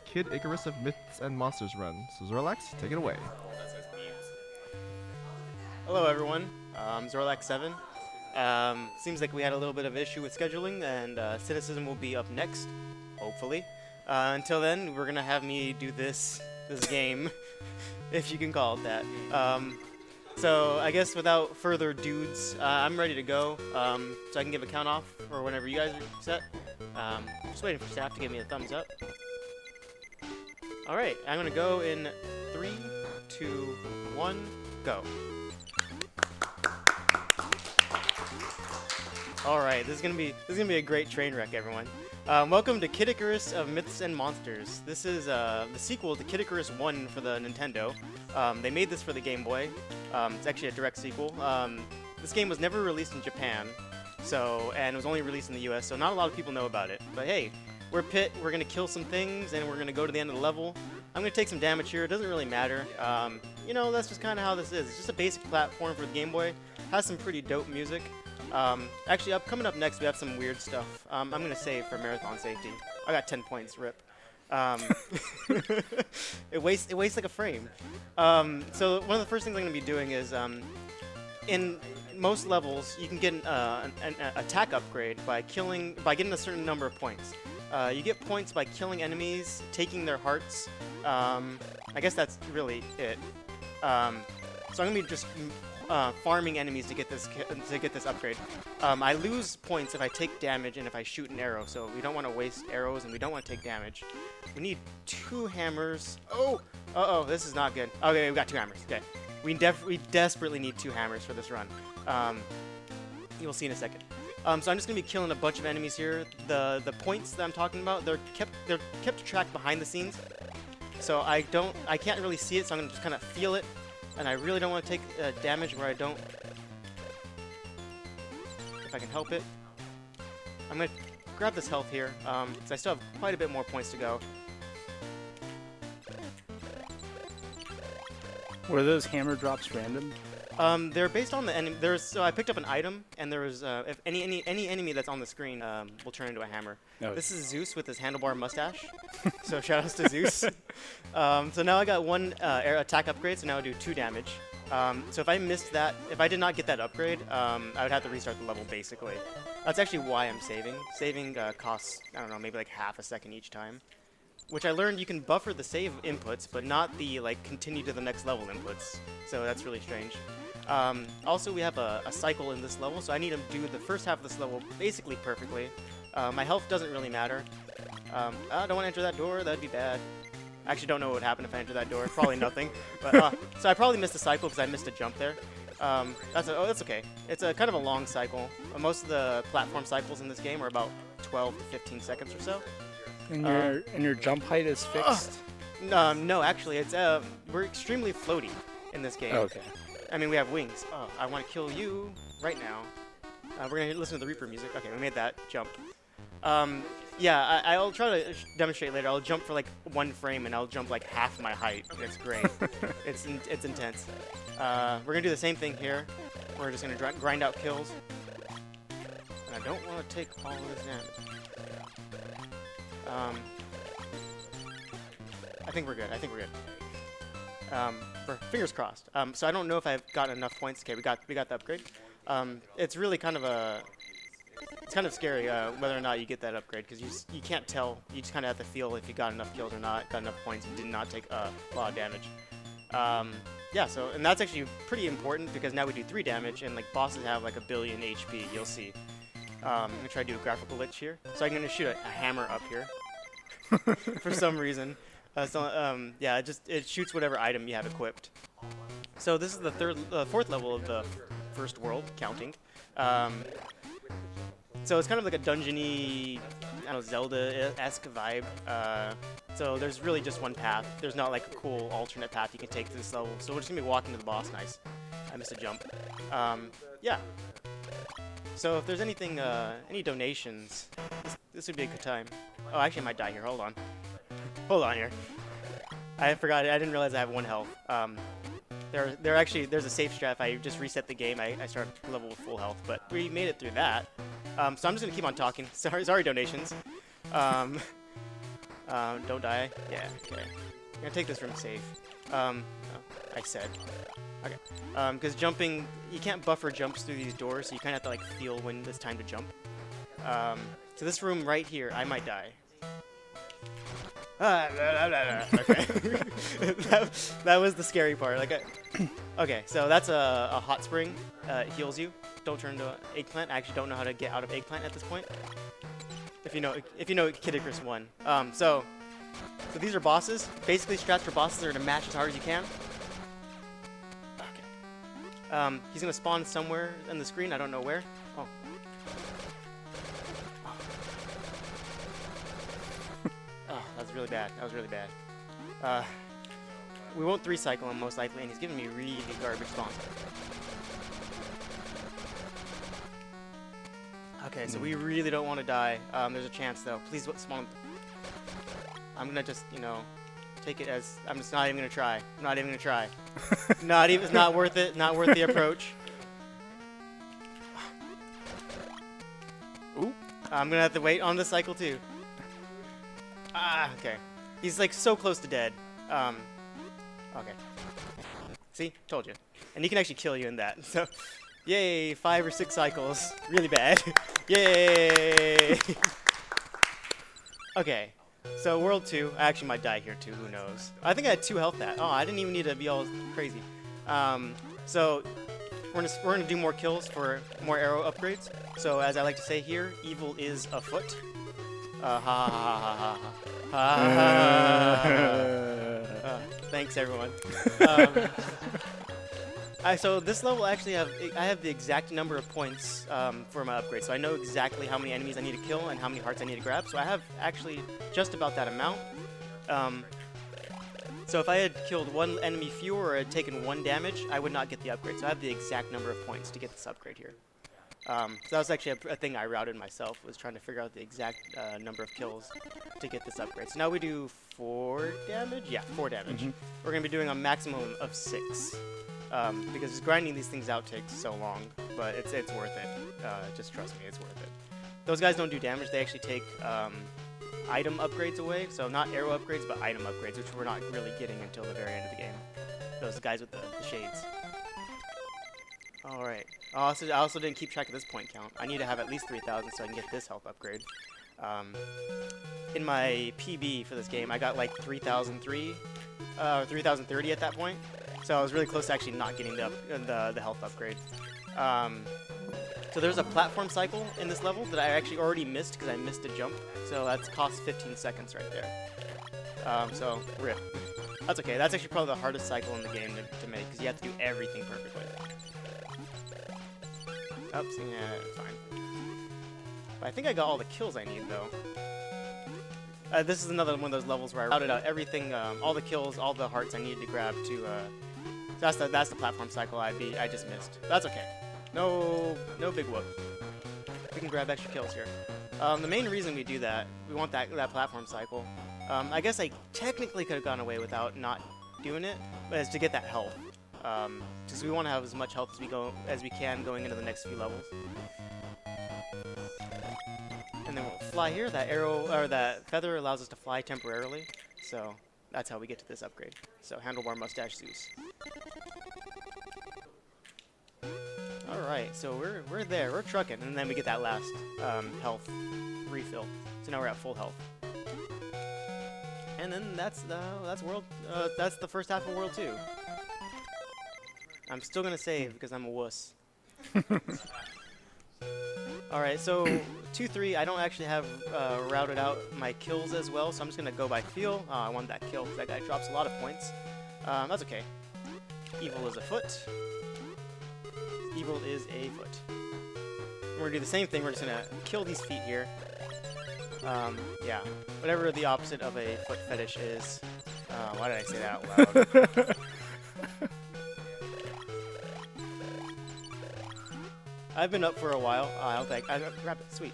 Kid Icarus of Myths and Monsters run. So Zorlax, take it away. Hello everyone, I'm ZorlaxSeven. Seems like we had a little bit of issue with scheduling, and Cynicism will be up next, hopefully. Until then, we're gonna have me do this game, if you can call it that. So I guess without further dudes, I'm ready to go. So I can give a count off or whenever you guys are set. Just waiting for staff to give me a thumbs up. All right, I'm gonna go in 3, 2, 1, go. All right, this is gonna be a great train wreck, everyone. Welcome to Kid Icarus of Myths and Monsters. This is the sequel to Kid Icarus 1 for the Nintendo. They made this for the Game Boy. It's actually a direct sequel. This game was never released in Japan, and it was only released in the US, so not a lot of people know about it. But hey, we're Pit, we're gonna kill some things, and we're gonna go to the end of the level. I'm gonna take some damage here, it doesn't really matter. You know, that's just kinda how this is. It's just a basic platform for the Game Boy. Has some pretty dope music. Actually, coming up next, we have some weird stuff. I'm gonna save for marathon safety. I got 10 points, rip. It wastes like a frame. So one of the first things I'm gonna be doing is, in most levels, you can get an attack upgrade by getting a certain number of points. You get points by killing enemies, taking their hearts. I guess that's really it. So I'm gonna be just farming enemies to get this upgrade. I lose points if I take damage and if I shoot an arrow, so we don't want to waste arrows and we don't want to take damage. We need 2 hammers. Oh, this is not good. Okay, we got 2 hammers. Okay, we desperately need 2 hammers for this run. You'll see in a second. So I'm just gonna be killing a bunch of enemies here. The points that I'm talking about, they're kept track behind the scenes, so I can't really see it. So I'm gonna just kind of feel it. And I really don't want to take damage where I don't, if I can help it. I'm going to grab this health here, because I still have quite a bit more points to go. Were those hammer drops random? They're based on the enemy. So I picked up an item, and there was if any enemy that's on the screen will turn into a hammer. Oh. This is Zeus with his handlebar mustache. So shoutouts to Zeus. So now I got 1 air attack upgrade, so now I do 2 damage. So if I missed that, if I did not get that upgrade, I would have to restart the level basically. That's actually why I'm saving. Saving costs, I don't know, maybe like half a second each time. Which I learned you can buffer the save inputs, but not the continue to the next level inputs. So that's really strange. Also, we have a cycle in this level, so I need to do the first half of this level basically perfectly. My health doesn't really matter. I don't want to enter that door, that'd be bad. I actually don't know what would happen if I enter that door, probably nothing. But so I probably missed a cycle because I missed a jump there. That's okay. It's a kind of a long cycle. Most of the platform cycles in this game are about 12 to 15 seconds or so. And your jump height is fixed? No, actually, we're extremely floaty in this game. Oh, okay. I mean, we have wings. Oh, I want to kill you right now. We're going to listen to the Reaper music. Okay, we made that jump. Yeah, I'll try to demonstrate later. I'll jump for like 1 frame, and I'll jump like half my height. It's great. It's intense. We're going to do the same thing here. We're just going to grind out kills. And I don't want to take all of this damage. I think we're good. Fingers crossed. So I don't know if I've got enough points. Okay, we got the upgrade. It's really kind of scary whether or not you get that upgrade, because you can't tell. You just kind of have to feel if you got enough kills or not, got enough points, and did not take a lot of damage. Yeah. So and that's actually pretty important, because now we do 3 damage, and like bosses have like 1 billion HP. You'll see. I'm gonna try to do a graphical glitch here. So I'm gonna shoot a hammer up here for some reason. Yeah, it shoots whatever item you have equipped. So this is the 4th level of the first world, counting. So it's kind of like a dungeony, I don't know, Zelda-esque vibe. So there's really just 1 path. There's not like a cool alternate path you can take to this level. So we're just gonna be walking to the boss. Nice. I missed a jump. Yeah. So if there's anything, any donations, this would be a good time. Oh, actually I might die here. Hold on here. I forgot. I didn't realize I have 1 health. There's a safe strat. If I just reset the game, I start level with full health. But we made it through that. So I'm just gonna keep on talking. Sorry, donations. Don't die. Yeah, okay. I'm gonna take this room safe. Oh, I said. Okay. Because jumping, you can't buffer jumps through these doors, so you kind of have to like feel when it's time to jump. So this room right here, I might die. Okay. that was the scary part. Like, okay, so that's a hot spring. It heals you. Don't turn into an eggplant. I actually don't know how to get out of eggplant at this point. If you know Kid Icarus 1. So these are bosses. Basically, strats for bosses are to mash as hard as you can. Okay. He's gonna spawn somewhere on the screen. I don't know where. Oh. Oh, that was really bad. That was really bad. We won't 3-cycle him most likely, and he's giving me really garbage spawns. Okay, so we really don't want to die. There's a chance though. Please spawn. I'm gonna just, take it as I'm just not even gonna try. I'm not even gonna try. It's not worth it. Not worth the approach. Ooh. I'm gonna have to wait on the cycle too. Okay. He's like so close to dead. Okay. See? Told you. And he can actually kill you in that. So, yay, 5 or 6 cycles. Really bad. Yay! Okay. So, World 2. I actually might die here too. Who knows? I think I had 2 health that. Oh, I didn't even need to be all crazy. So, we're gonna do more kills for more arrow upgrades. So, as I like to say here, evil is afoot. Ha ha ha ha ha ha ha. Thanks everyone. So this level actually I have the exact number of points for my upgrade, so I know exactly how many enemies I need to kill and how many hearts I need to grab. So I have actually just about that amount. So if I had killed 1 enemy fewer or had taken 1 damage, I would not get the upgrade. So I have the exact number of points to get this upgrade here. So that was actually a thing I routed myself, was trying to figure out the exact number of kills to get this upgrade. So now we do 4 damage? Yeah, 4 damage. Mm-hmm. We're going to be doing a maximum of 6. Because grinding these things out takes so long, but it's worth it. Just trust me, it's worth it. Those guys don't do damage, they actually take item upgrades away. So not arrow upgrades, but item upgrades, which we're not really getting until the very end of the game. Those guys with the shades. Alright. I also didn't keep track of this point count. I need to have at least 3,000 so I can get this health upgrade. In my PB for this game, I got like 3,003, 3,030 at that point. So I was really close to actually not getting the health upgrade. So there's a platform cycle in this level that I actually already missed because I missed a jump. So that's cost 15 seconds right there. So rip. That's okay. That's actually probably the hardest cycle in the game to make because you have to do everything perfectly. Oops, yeah, it's fine. But I think I got all the kills I need though. This is another one of those levels where I routed out everything, all the kills, all the hearts I needed to grab to. That's the platform cycle I just missed. That's okay. No big whoop. We can grab extra kills here. The main reason we do that, we want that platform cycle. I guess I technically could have gone away without not doing it, but it's to get that health. Because we want to have as much health as we can going into the next few levels. And then we'll fly here. That arrow or that feather allows us to fly temporarily, so that's how we get to this upgrade. So handlebar mustache Zeus. All right, so we're there. We're trucking, and then we get that last health refill. So now we're at full health. And then that's world. That's the first half of World 2. I'm still gonna save because I'm a wuss. Alright, so 2-3, I don't actually have routed out my kills as well, so I'm just gonna go by feel. I want that kill because that guy drops a lot of points. That's okay. Evil is afoot. Evil is a foot. We're gonna do the same thing, we're just gonna kill these feet here. Yeah, whatever the opposite of a foot fetish is. Why did I say that out loud? I've been up for a while. I'll grab it. Sweet.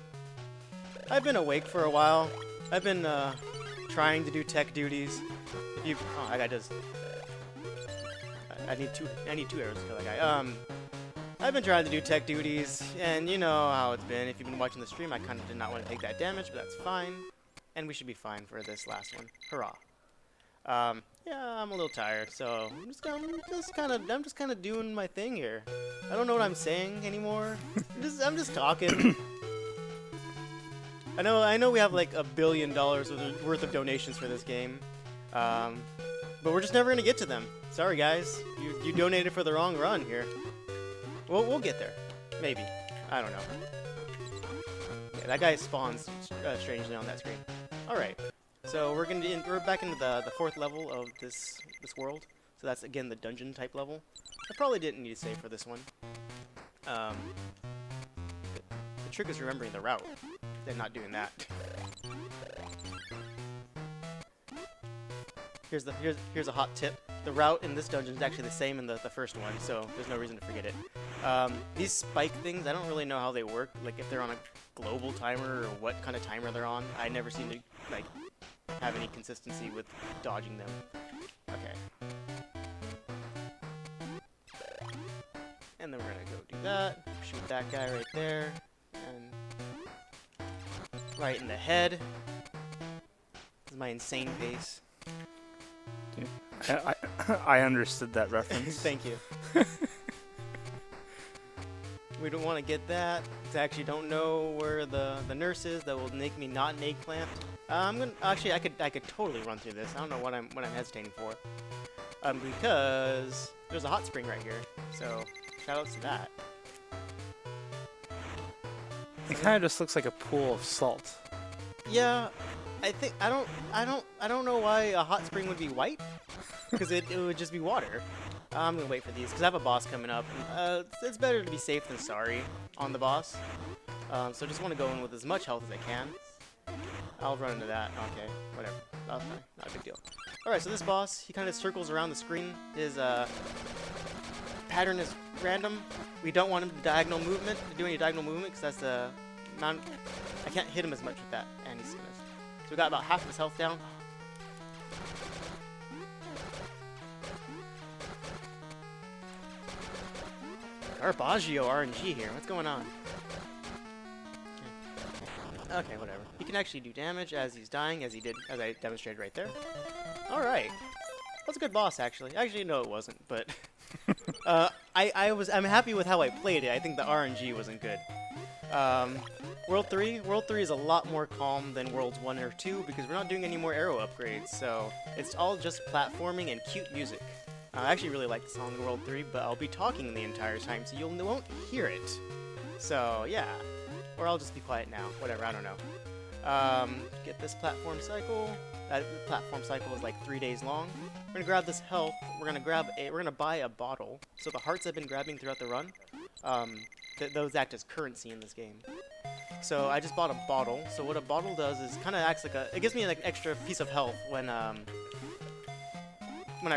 I've been awake for a while. I've been trying to do tech duties. That guy does. I need 2 arrows to kill that guy. I've been trying to do tech duties, and you know how it's been. If you've been watching the stream, I kind of did not want to take that damage, but that's fine. and we should be fine for this last one. Hurrah! Yeah, I'm a little tired, so I'm just kind of doing my thing here. I don't know what I'm saying anymore. I'm just talking. I know we have like $1 billion worth of donations for this game, but we're just never gonna get to them. Sorry, guys. You donated for the wrong run here. Well, we'll get there. Maybe. I don't know. Yeah, that guy spawns strangely on that screen. All right. So we're back into the 4th level of this world. So that's again the dungeon type level. I probably didn't need to save for this one. The trick is remembering the route and not doing that. Here's a hot tip. The route in this dungeon is actually the same in the first one, so there's no reason to forget it. These spike things, I don't really know how they work, like if they're on a global timer or what kind of timer they're on. I never seem to like have any consistency with dodging them. Okay. And then we're gonna go do that. Shoot that guy right there. And right in the head. This is my insane pace. I understood that reference. Thank you. We don't want to get that. I actually don't know where the nurse is that will make me not an eggplant. I'm gonna actually I could totally run through this. I don't know what I'm hesitating for. Because there's a hot spring right here. So shoutouts to that. It kind of just looks like a pool of salt. Yeah, I don't know why a hot spring would be white. Because it would just be water. I'm gonna wait for these because I have a boss coming up. It's better to be safe than sorry on the boss. So just want to go in with as much health as I can. I'll run into that. Okay, whatever. Not a big deal. Alright, so this boss, he kind of circles around the screen. His pattern is random. We don't want him to do any diagonal movement because that's the amount. I can't hit him as much with that. And he's gonna. So we got about half of his health down. Garbaggio RNG here. What's going on? Okay, whatever. He can actually do damage as he's dying, as I demonstrated right there. Alright. That's a good boss, actually. Actually, no, it wasn't, but... I'm happy with how I played it. I think the RNG wasn't good. World 3 is a lot more calm than Worlds 1 or 2 because we're not doing any more arrow upgrades, so it's all just platforming and cute music. I actually really like the song in World 3, but I'll be talking the entire time, so you won't hear it. So, yeah. Or I'll just be quiet now. Whatever, I don't know. Get this platform cycle. That platform cycle is like 3 days long. We're gonna grab this health. We're gonna buy a bottle. So the hearts I've been grabbing throughout the run, those act as currency in this game. So I just bought a bottle. So what a bottle does is kind of acts like it gives me an extra piece of health when I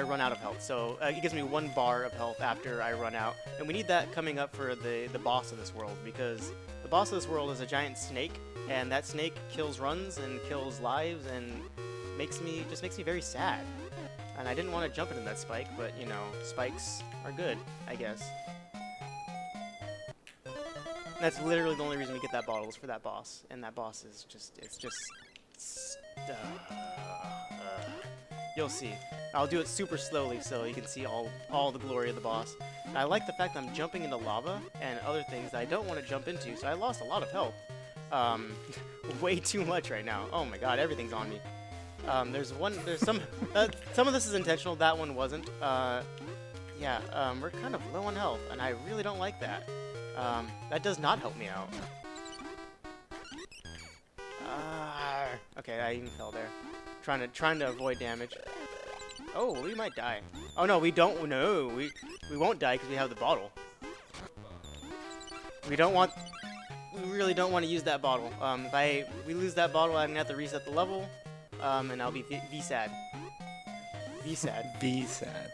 run out of health. So it gives me 1 bar of health after I run out. And we need that coming up for the boss of this world, because the boss of this world is a giant snake, and that snake kills runs and kills lives and makes me very sad. And I didn't want to jump into that spike, but you know, spikes are good, I guess. That's literally the only reason we get that bottle is for that boss, and that boss is you'll see. I'll do it super slowly so you can see all the glory of the boss. And I like the fact that I'm jumping into lava and other things that I don't want to jump into, so I lost a lot of health. Way too much right now. Oh my god, everything's on me. There's some of this is intentional, that one wasn't. Yeah, we're kind of low on health, and I really don't like that. That does not help me out. Okay, I even fell there. Trying to avoid damage. Oh, we might die. Oh no, we don't. No, we won't die because we have the bottle. We really don't want to use that bottle. If we lose that bottle, I'm gonna have to reset the level, and I'll be sad. Be sad. Be sad.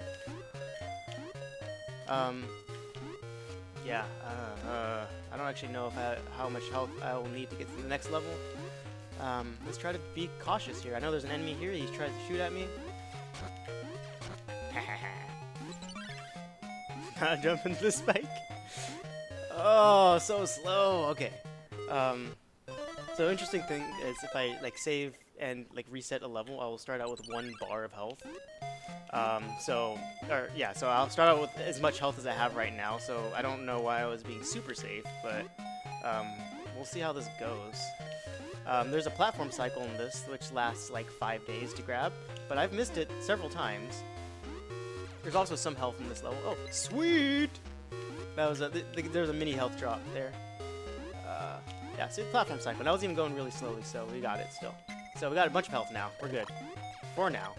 Yeah. I don't actually know how much health I will need to get to the next level. Let's try to be cautious here. I know there's an enemy here. He tries to shoot at me. Not jump into the spike. Oh, so slow. Okay. So interesting thing is if I like save and like reset a level, I will start out with 1 bar of health. So I'll start out with as much health as I have right now. So I don't know why I was being super safe, but we'll see how this goes. There's a platform cycle in this, which lasts like 5 days to grab, but I've missed it several times. There's also some health in this level. Oh, sweet! That was there's a mini health drop there. Yeah, see the platform cycle. And I was even going really slowly, so we got it still. So we got a bunch of health now. We're good. For now.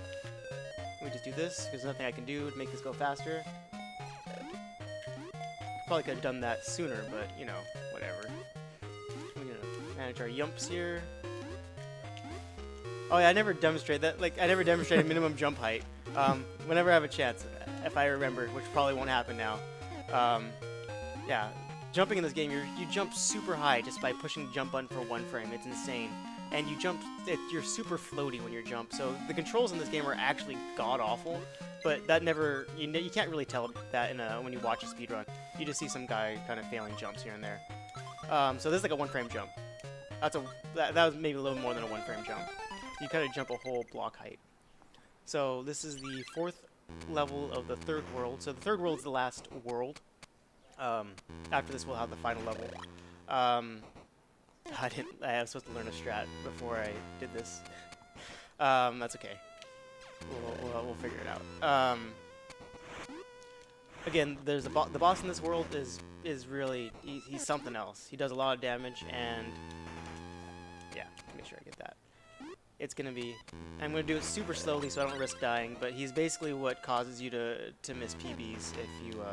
Let me just do this, because there's nothing I can do to make this go faster. Probably could have done that sooner, but, you know, whatever. We're gonna manage our yumps here. Oh yeah, I never demonstrated that. Like, I never demonstrated minimum jump height. Whenever I have a chance, if I remember, which probably won't happen now. Yeah, jumping in this game, you jump super high just by pushing the jump button for 1 frame. It's insane. And you jump, you're super floaty when you jump. So the controls in this game are actually god-awful, but that never, you can't really tell that when you watch a speedrun. You just see some guy kind of failing jumps here and there. So this is like a 1 frame jump. That was maybe a little more than a 1 frame jump. You kind of jump a whole block height. So this is the 4th level of the 3rd world. So the 3rd world is the last world. After this, we'll have the final level. I was supposed to learn a strat before I did this. That's okay. We'll figure it out. Again, there's the boss in this world is really he's something else. He does a lot of damage, and yeah, make sure I get that. It's gonna be. I'm gonna do it super slowly so I don't risk dying. But he's basically what causes you to miss PBs if you.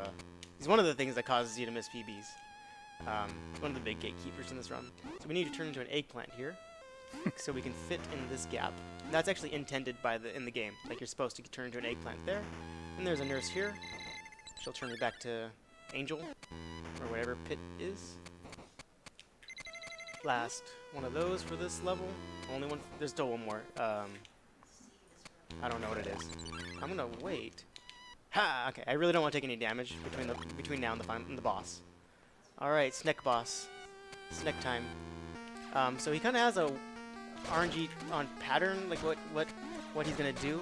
He's one of the things that causes you to miss PBs. One of the big gatekeepers in this run. So we need to turn into an eggplant here, so we can fit in this gap. And that's actually intended in the game. Like, you're supposed to turn into an eggplant there. And there's a nurse here. She'll turn me back to Angel, or whatever Pit is. Last one of those for this level. Only one. There's still one more. I don't know what it is. I'm gonna wait. Ha! Okay, I really don't want to take any damage between now and the boss. All right, Sneck boss. Sneck time. So he kind of has a RNG on pattern, like what he's gonna do,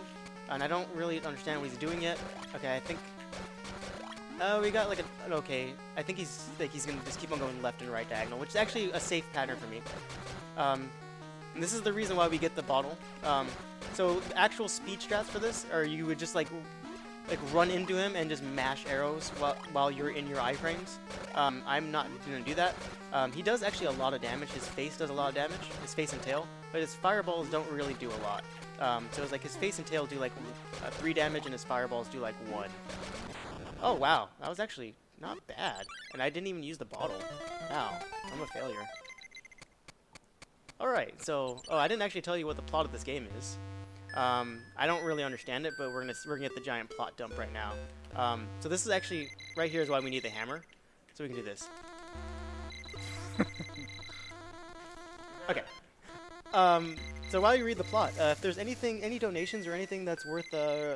and I don't really understand what he's doing yet. Okay, I think. We got like an okay. I think he's gonna just keep on going left and right diagonal, which is actually a safe pattern for me. And this is the reason why we get the bottle. So the actual speed strats for this are you would just like run into him and just mash arrows while you're in your iframes. I'm not gonna do that. He does actually a lot of damage. His face does a lot of damage, his face and tail, but his fireballs don't really do a lot. So it's like his face and tail do like 3 damage and his fireballs do like 1. Oh wow, that was actually not bad. And I didn't even use the bottle. Wow, I'm a failure. Alright, so, I didn't actually tell you what the plot of this game is. I don't really understand it, but we're gonna get the giant plot dump right now. So this is actually, right here is why we need the hammer. So we can do this. Okay. So while you read the plot, if there's any donations or anything that's worth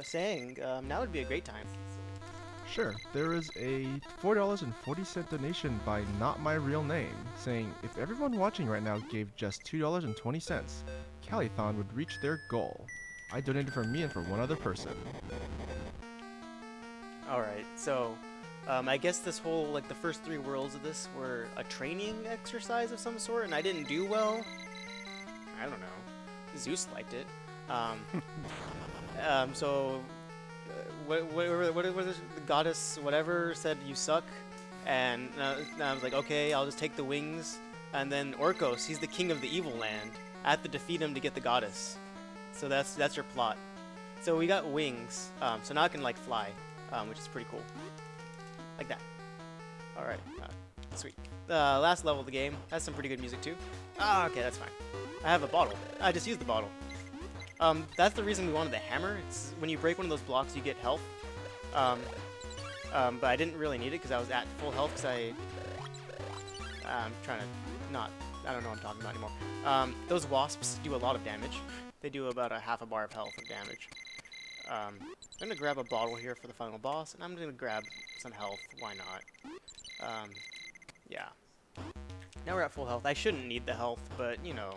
saying, now would be a great time. Sure, there is a $4.40 donation by Not My Real Name, saying if everyone watching right now gave just $2.20, Calithon would reach their goal. I donated for me and for one other person. Alright, so I guess this whole, like the first 3 worlds of this were a training exercise of some sort, and I didn't do well. I don't know. Zeus liked it. So what was it? The goddess whatever said you suck, and I was like, okay, I'll just take the wings. And then Orcos, he's the king of the evil land. I have to defeat him to get the goddess. So that's your plot. So we got wings. So now I can like fly, which is pretty cool. Like that. All right, sweet. Last level of the game has some pretty good music too. Okay, that's fine. I have a bottle. I just used the bottle. That's the reason we wanted the hammer. It's when you break one of those blocks, you get health. But I didn't really need it because I was at full health because I'm trying to not. I don't know what I'm talking about anymore. Those wasps do a lot of damage. They do about a half a bar of health of damage. I'm gonna grab a bottle here for the final boss, and I'm gonna grab some health. Why not? Yeah. Now we're at full health. I shouldn't need the health, but you know.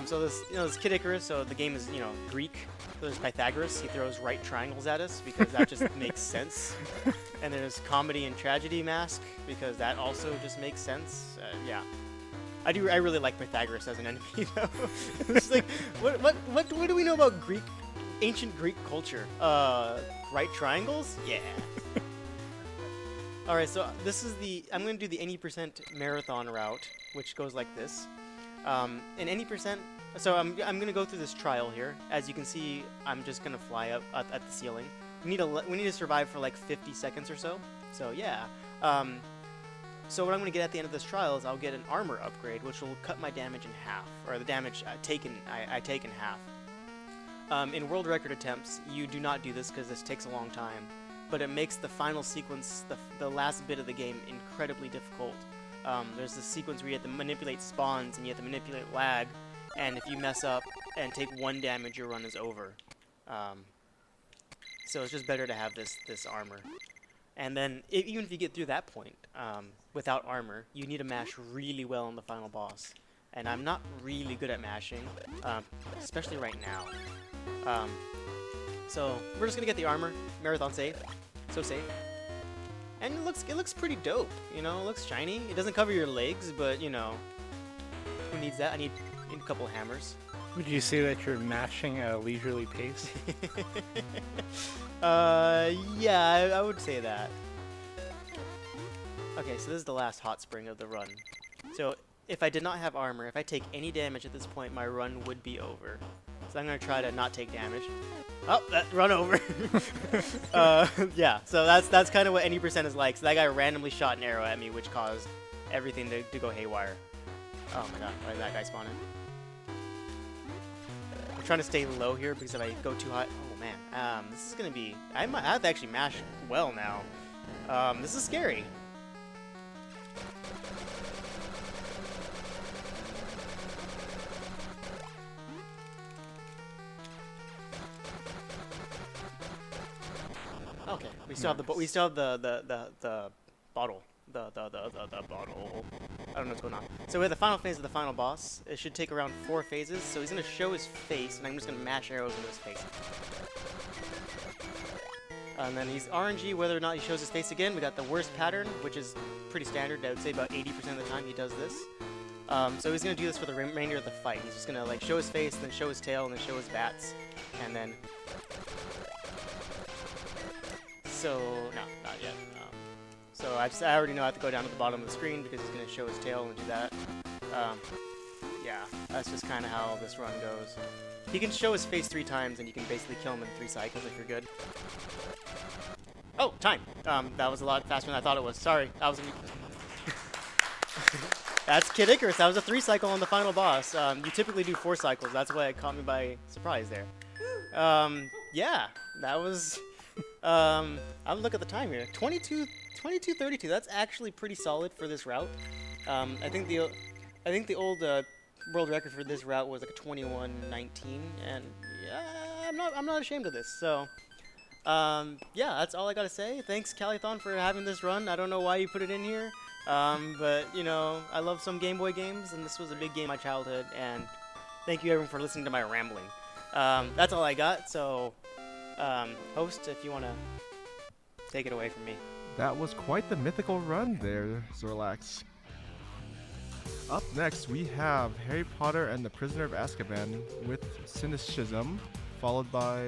So this Kid Icarus. So the game is Greek. So there's Pythagoras. He throws right triangles at us because that just makes sense. And there's Comedy and Tragedy Mask because that also just makes sense. Yeah. I really like Pythagoras as an enemy though. It's like what do we know about ancient Greek culture? Right triangles? Yeah. All right, so I'm going to do the any percent marathon route, which goes like this. In any percent, so I'm going to go through this trial here. As you can see, I'm just going to fly up at the ceiling. We need to survive for like 50 seconds or so. So yeah. So what I'm going to get at the end of this trial is I'll get an armor upgrade, which will cut my damage in half, or the damage I take in half. In world record attempts, you do not do this because this takes a long time. But it makes the final sequence, the last bit of the game, incredibly difficult. There's this sequence where you have to manipulate spawns and you have to manipulate lag, and if you mess up and take 1 damage, your run is over. So it's just better to have this armor. And then even if you get through that point without armor, you need to mash really well on the final boss. And I'm not really good at mashing, especially right now. So we're just gonna get the armor, marathon save, so safe, and it looks pretty dope. It looks shiny. It doesn't cover your legs, but who needs that? I need a couple of hammers. Would you say that you're mashing at a leisurely pace? Yeah, I would say that. Okay, so this is the last hot spring of the run. So if I did not have armor, if I take any damage at this point, my run would be over. So I'm gonna try to not take damage. Oh, that run over. Yeah, so that's kind of what any percent is like. So that guy randomly shot an arrow at me, which caused everything to go haywire. Oh my god, why did that guy spawn in? I'm trying to stay low here because if I go too high, oh man, this is gonna be. I have to actually mash well now. This is scary. Okay, we still have the bottle. The bottle. I don't know what's going on. So we have the final phase of the final boss. It should take around 4 phases. So he's gonna show his face, and I'm just gonna mash arrows into his face. And then he's RNG whether or not he shows his face again. We got the worst pattern, which is pretty standard. I would say about 80% of the time he does this. So he's gonna do this for the remainder of the fight. He's just gonna like show his face, then show his tail, and then show his bats, and then. So, no, not yet. So I already know I have to go down to the bottom of the screen because he's going to show his tail and do that. Yeah, that's just kind of how this run goes. He can show his face 3 times and you can basically kill him in 3 cycles if you're good. Oh, time! That was a lot faster than I thought it was. Sorry, that was That's Kid Icarus. That was a 3 cycle on the final boss. You typically do 4 cycles. That's why it caught me by surprise there. Yeah, that was... I'll look at the time here. 22:32. That's actually pretty solid for this route. I think the old world record for this route was like a 21:19, and yeah, I'm not ashamed of this. So, yeah, that's all I gotta say. Thanks, Calithon, for having this run. I don't know why you put it in here, but I love some Game Boy games, and this was a big game in my childhood. And thank you everyone for listening to my rambling. That's all I got. So. Host, if you want to take it away from me. That was quite the mythical run there, Zorlax. Up next, we have Harry Potter and the Prisoner of Azkaban with Cynicism, followed by